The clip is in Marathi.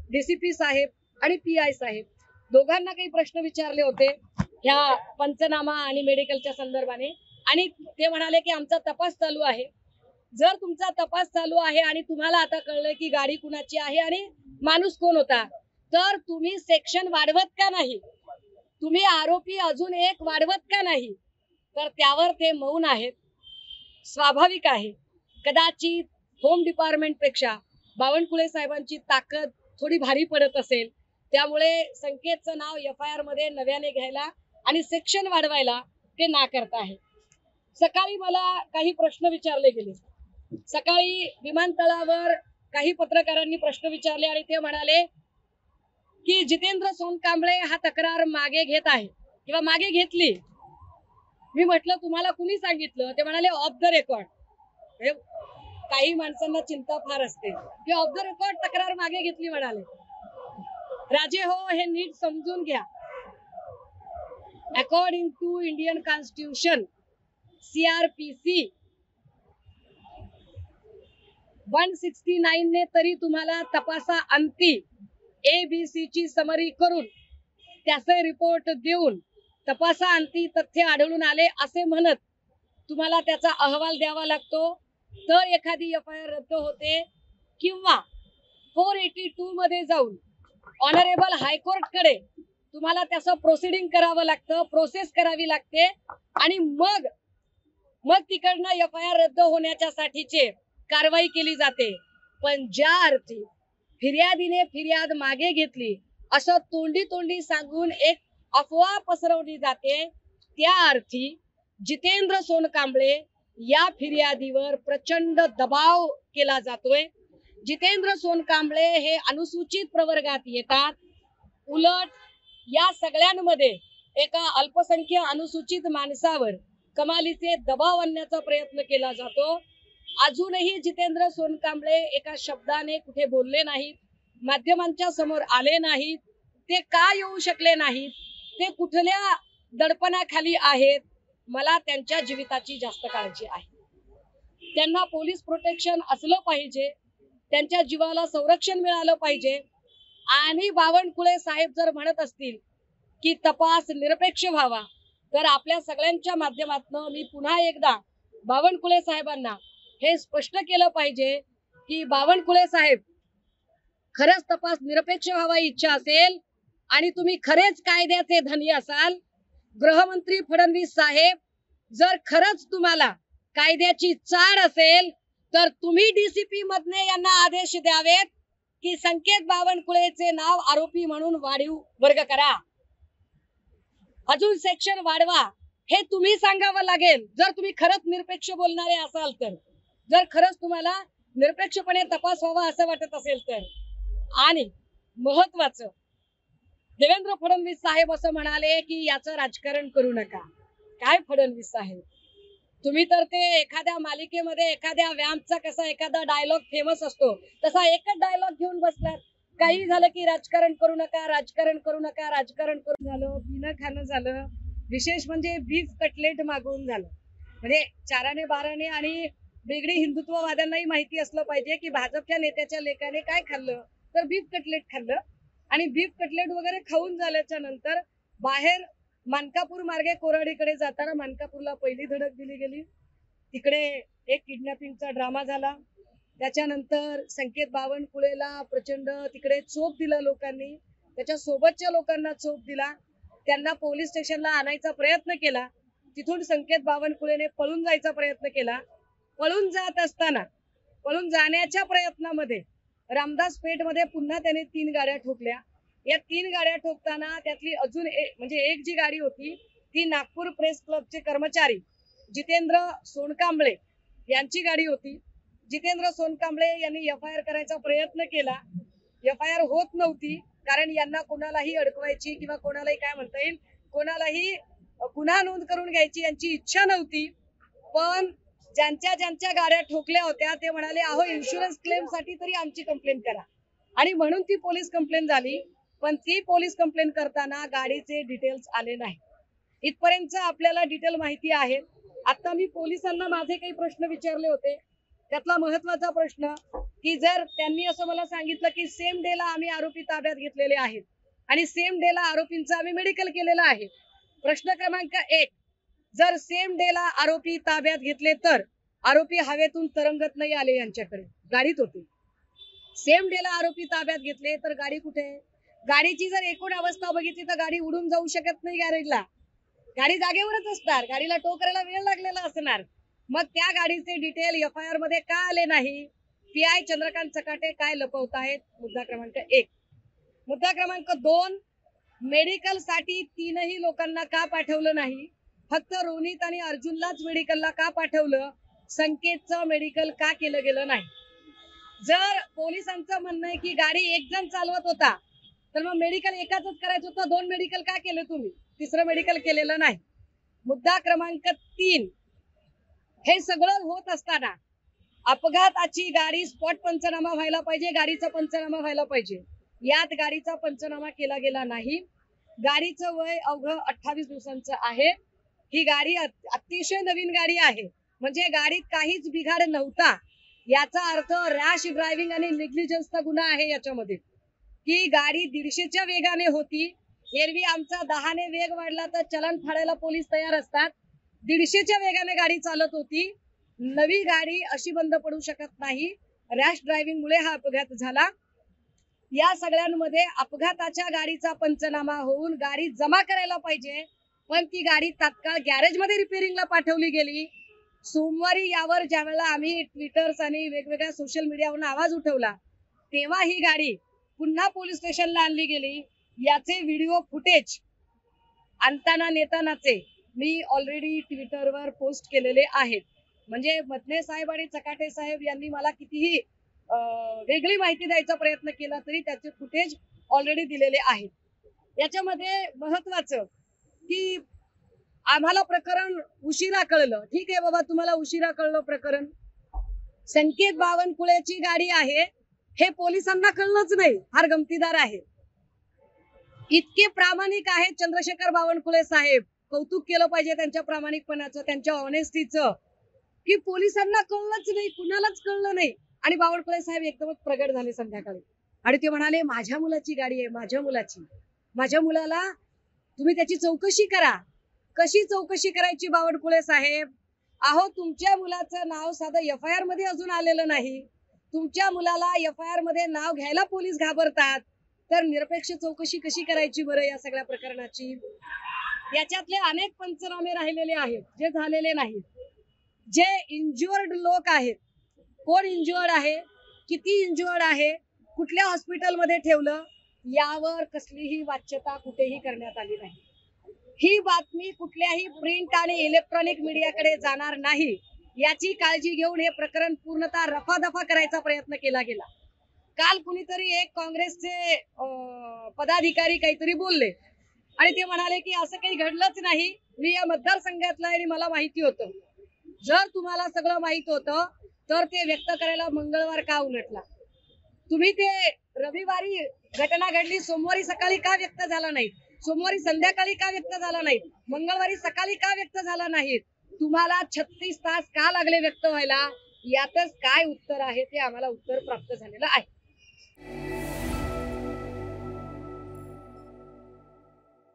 डीसीपी साहेब आणि पीआय साहेब दोघांना काही प्रश्न विचारले होते ह्या पंचनामा आणि मेडिकलच्या संदर्भाने, आणि ते म्हणाले की आमचा तपास चालू आहे. जर तुमचा तपास चालू आहे आणि तुम्हाला आता कळलं की गाडी कुणाची आहे आणि माणूस कोण होता, तर तुम्ही सेक्शन वाढवत का नाही? तुम्ही आरोपी अजून एक वाढवत का नाही? तर त्यावर ते मौन आहेत. स्वाभाविक आहे. कदाचित होम डिपार्टमेंट पेक्षा बावनकुळे साहेबांची ताकद थोडी भारी पडत असेल, त्यामुळे संकेतचं नाव FIR मध्ये नव्याने घ्यायला आणि सेक्शन वाढवायला ते नाकारत आहे. सकाळी मला काही प्रश्न विचारले गेले. सकाळी विमानतळावर काही पत्रकारांनी प्रश्न विचारले आणि ते म्हणाले की जितेंद्र सोनकांबळे हा तक्रार मागे घेत आहे किंवा मागे घेतली. मी म्हटलं तुम्हाला कुणी सांगितलं? ते म्हणाले ऑफ द रेकॉर्ड. काही माणसांना चिंता फार असते की ऑफ द रेकॉर्ड तक्रार मागे घेतली म्हणाले. राजे हो, हे नीट समजून घ्या. According to Indian constitution CRPC 169 ने तरी तुम्हाला तपासा अंती ABC ची समरी करून त्याचे रिपोर्ट देऊन तपासा अंती तथ्य आढळून आले असे म्हणत तुम्हाला त्याचा अहवाल द्यावा लागतो, तर एखादी FIR रद्द होते. किंवा 482 मध्ये जाऊन ऑनरेबल हायकोर्ट कडे तुम्हाला त्याचं प्रोसिडिंग करावं लागतं, प्रोसेस करावी लागते आणि मग तिकडनं FIR रद्द होण्याच्या साठीचे कारवाई केली जाते. पण ज्या अर्थी फिर्यादीने फिर्याद मागे घेतली असं तोंडी सांगून एक अफवा पसरवली जाते, त्या अर्थी जितेंद्र सोनकांबळे या फिर्यादीवर प्रचंड दबाव केला जातोय. जितेंद्र सोनकांबळे हे अनुसूचित प्रवर्गात येतात. उलट या सगळ्यांमध्ये एका अल्पसंख्य अनुसूचित माणसावर कमालीचे दबाव आणण्याचा प्रयत्न केला जातो. अजूनही जितेंद्र सोनकांबळे एका शब्दाने कुठे बोलले नाहीत, माध्यमांच्या समोर आले नाहीत. ते का येऊ शकले नाहीत? ते कुठल्या दडपणाखाली आहेत? मला त्यांच्या जीविताची जास्त काळजी आहे. त्यांना पोलीस प्रोटेक्शन असलं पाहिजे, त्यांच्या जीवाला संरक्षण मिळालं पाहिजे. आणि बावनकुळे साहेब जर म्हणत असतील की तपास निरपेक्ष व्हावा, तर आपल्या सगळ्यांच्या माध्यमातून मी पुन्हा एकदा बावनकुळे साहेबांना हे स्पष्ट केलं पाहिजे की बावनकुळे साहेब, खरंच तपास निरपेक्ष व्हावा इच्छा असेल आणि तुम्ही खरेच कायद्याचे धनी असाल, गृहमंत्री फडणवीस साहेब, जर खरंच तुम्हाला कायद्याची चाड असेल, तर तुम्ही DCP मधने यांना आदेश द्यावेत की संकेत बावनकुळेचे नाव आरोपी म्हणून वाढीव वर्ग करा, अजून सेक्शन वाढवा. हे तुम्ही सांगावं लागेल जर तुम्ही खरंच निरपेक्ष बोलणारे असाल तर, जर खरंच तुम्हाला निरपेक्षपणे तपास व्हावा असं वाटत असेल तर. आणि महत्वाचं, देवेंद्र फडणवीस साहेब असं म्हणाले की याचं राजकारण करू नका. काय फडणवीस साहेब, तुम्ही तर ते एखाद्या मालिकेमध्ये एखाद्या व्यायामचा कसा एखादा डायलॉग फेमस असतो तसा एकच डायलॉग घेऊन बसलात. काही झालं की राजकारण करू नका, राजकारण करू नका, राजकारण करून झालं, पिणं खाणं झालं, विशेष म्हणजे बीफ कटलेट मागवून झालं. म्हणजे चाराने बाराने आणि वेगळी हिंदुत्ववाद्यांनाही माहिती असलं पाहिजे की भाजपच्या नेत्याच्या लेकाने काय खाल्लं, तर बीफ कटलेट खाल्लं. आणि बीफ कटलेट वगैरे खाऊन झाल्याच्या नंतर बाहेर मानकापूर मार्गे कोराडीकडे जाताना मानकापूरला पहिली धडक दिली गेली. तिकडे एक किडनॅपिंगचा ड्रामा झाला. त्याच्यानंतर संकेत बावनकुळेला प्रचंड तिकडे चोप दिला लोकांनी, त्याच्या सोबतच्या लोकांना चोप दिला, त्यांना पोलीस स्टेशनला आणायचा प्रयत्न केला. तिथून संकेत बावनकुळेने पळून जायचा प्रयत्न केला. पळून जात असताना, पळून जाण्याच्या प्रयत्नामध्ये रामदास पेठ मध्ये पुन्हा त्याने 3 गाड्या ठोकल्या. या 3 गाड्या ठोकताना त्यातली अजून एक जी गाडी होती ती नागपूर प्रेस क्लबचे कर्मचारी जितेंद्र सोनकांबळे यांची गाडी होती. जितेंद्र सोनकांबळे यांनी FIR करायचा प्रयत्न केला. FIR होत नव्हती, कारण यांना कोणालाही अडकवायची किंवा कोणालाही काय म्हणता येईल, कोणालाही गुन्हा नोंद करून घ्यायची यांची इच्छा नव्हती. पण ज्यांच्या गाड्या ठोकल्या होत्या ते म्हणाले, अहो इन्शुरन्स क्लेम साठी तरी आमची कंप्लेंट करा, आणि म्हणून ती पोलीस कंप्लेंट झाली. पण ती पोलीस कंप्लेंट करताना गाडीचे डिटेल्स आले नाही. इथपर्यंत आपल्याला डिटेल माहिती आहे. आता मी पोलिसांना माझे काही प्रश्न विचारले होते त्यातला महत्वाचा प्रश्न की जर त्यांनी असं मला सांगितलं की सेम डेला आम्ही आरोपी ताब्यात घेतलेले आहेत आणि सेम डेला आरोपींचं आम्ही मेडिकल केलेलं आहे. प्रश्न क्रमांक 1, जर सेम डेला आरोपी ताब्यात घेतले तर आरोपी हवेतून तरंगत नाही आले, यांच्याकडे गाडीत होते. सेम डेला आरोपी ताब्यात घेतले तर गाडी कुठे? गाडीची जर एकूण अवस्था बघितली तर गाडी उडून जाऊ शकत नाही गॅरेजला. गाडी जागेवरच असणार, गाडीला टो करायला वेळ लागलेला असणार. मग त्या गाडीचे डिटेल FIR मध्ये का आले नाही? PI चंद्रकांत चकाटे काय लपवतायत? मुद्दा क्रमांक 1. मुद्दा क्रमांक 2, मेडिकल साठी 3ही लोकांना का पाठवलं नाही? फक्त रोनित आणि अर्जुनलाच मेडिकलला का पाठवलं? संकेतचं मेडिकल का केलं गेलं नाही? जर पोलिसांचं म्हणणं आहे की गाडी एक जण चालवत होता तर मग मेडिकल एकाच करायचं होतं, 2 मेडिकल का केलं तुम्ही? 3रं मेडिकल केलेलं नाही. मुद्दा क्रमांक 3, हे सगळं होत असताना अपघाताची गाडी स्पॉट पंचनामा व्हायला पाहिजे, गाडीचा पंचनामा व्हायला पाहिजे. यात गाडीचा पंचनामा केला गेला नाही. गाडीचं वय अवघं 28 दिवसांचं आहे. ही गाडी अतिशय नवीन गाडी आहे, म्हणजे गाडीत काहीच बिघाड नव्हता. याचा अर्थ रॅश ड्रायव्हिंग आणि नेग्लिजन्सचा गुन्हा आहे याच्यामध्ये, की गाडी 150च्या वेगाने होती. एरवी आमचा 10ने वेग वाढला तर चलन फाडायला पोलीस तयार असतात. 150च्या वेगाने गाडी चालत होती. नवी गाडी अशी बंद पडू शकत नाही. रॅश ड्रायव्हिंग मुळे हा अपघात झाला. या सगळ्यांमध्ये अपघाताच्या गाडीचा पंचनामा होऊन गाडी जमा करायला पाहिजे, पण ती गाडी तात्काळ गॅरेजमध्ये रिपेअरिंगला पाठवली गेली. सोमवारी यावर ज्यावेळेला आम्ही ट्विटर्स आणि वेगवेगळ्या सोशल मीडियावरून आवाज उठवला तेव्हा ही गाडी पुन्हा पोलीस स्टेशनला आणली गेली. याचे व्हिडिओ फुटेज आणताना नेतानाचे मी ऑलरेडी ट्विटरवर पोस्ट केलेले आहेत. म्हणजे मधले साहेब आणि चकाटे साहेब यांनी मला कितीही वेगळी माहिती द्यायचा प्रयत्न केला तरी त्याचे फुटेज ऑलरेडी दिलेले आहेत. याच्यामध्ये महत्वाचं की आम्हाला प्रकरण उशिरा कळलं. ठीक आहे बाबा, तुम्हाला उशिरा कळलं प्रकरण. संकेत बावनकुळेची गाडी आहे हे पोलिसांना कळलंच नाही, फार गमतीदार आहे. इतके प्रामाणिक आहेत चंद्रशेखर बावनकुळे साहेब, कौतुक केलं पाहिजे त्यांच्या प्रामाणिकपणाचं, त्यांच्या ऑनेस्टीचं, की पोलिसांना कळलंच नाही, कुणालाच कळलं नाही. आणि बावनकुळे साहेब एकदमच प्रगट झाले संध्याकाळी आणि ते म्हणाले माझ्या मुलाची गाडी आहे, माझ्या मुलाची, माझ्या मुलाला तुम्ही त्याची चौकशी करा. कशी चौकशी करायची बावनकुळे साहेब? अहो, तुमच्या मुलाचं नाव साधं FIR मध्ये अजून आलेलं नाही. तुमच्या मुलाला FIR मध्ये नाव घ्यायला पोलीस घाबरतात, तर निरपेक्ष चौकशी कशी करायची बरं या सगळ्या प्रकरणाची? याच्यातले अनेक पंचनामे राहिलेले आहेत जे झालेले नाहीत. जे इंज्युअर्ड लोक आहेत, कोण इंज्युअर्ड आहे, किती इंज्युअर्ड आहे, कुठल्या हॉस्पिटलमध्ये ठेवलं, यावर कसलीही वाच्यता कुठेही करण्यात आली नाही. ही बातमी कुठल्याही प्रिंट आणि इलेक्ट्रॉनिक मीडियाकडे जाणार नाही याची काळजी घेऊन हे प्रकरण पूर्णतः रफादफा करायचा प्रयत्न केला गेला. काल कुणीतरी एक काँग्रेसचे पदाधिकारी काहीतरी बोलले आणि ते म्हणाले की असं काही घडलंच नाही, मी या मतदारसंघातला आणि मला माहिती होतं. जर तुम्हाला सगळं माहित होतं तर ते व्यक्त करायला मंगळवार का उलटला? तुम्ही ते रविवारी घटना घडली सोमवारी सकाळी का व्यक्त झाला नाही? सोमवारी संध्याकाळी का व्यक्त झाला नाही? मंगळवारी सकाळी का व्यक्त झाला नाही? तुम्हाला 36 तास का लागले व्यक्त व्हायला? यातच काय उत्तर आहे ते आम्हाला उत्तर प्राप्त झालेलं आहे.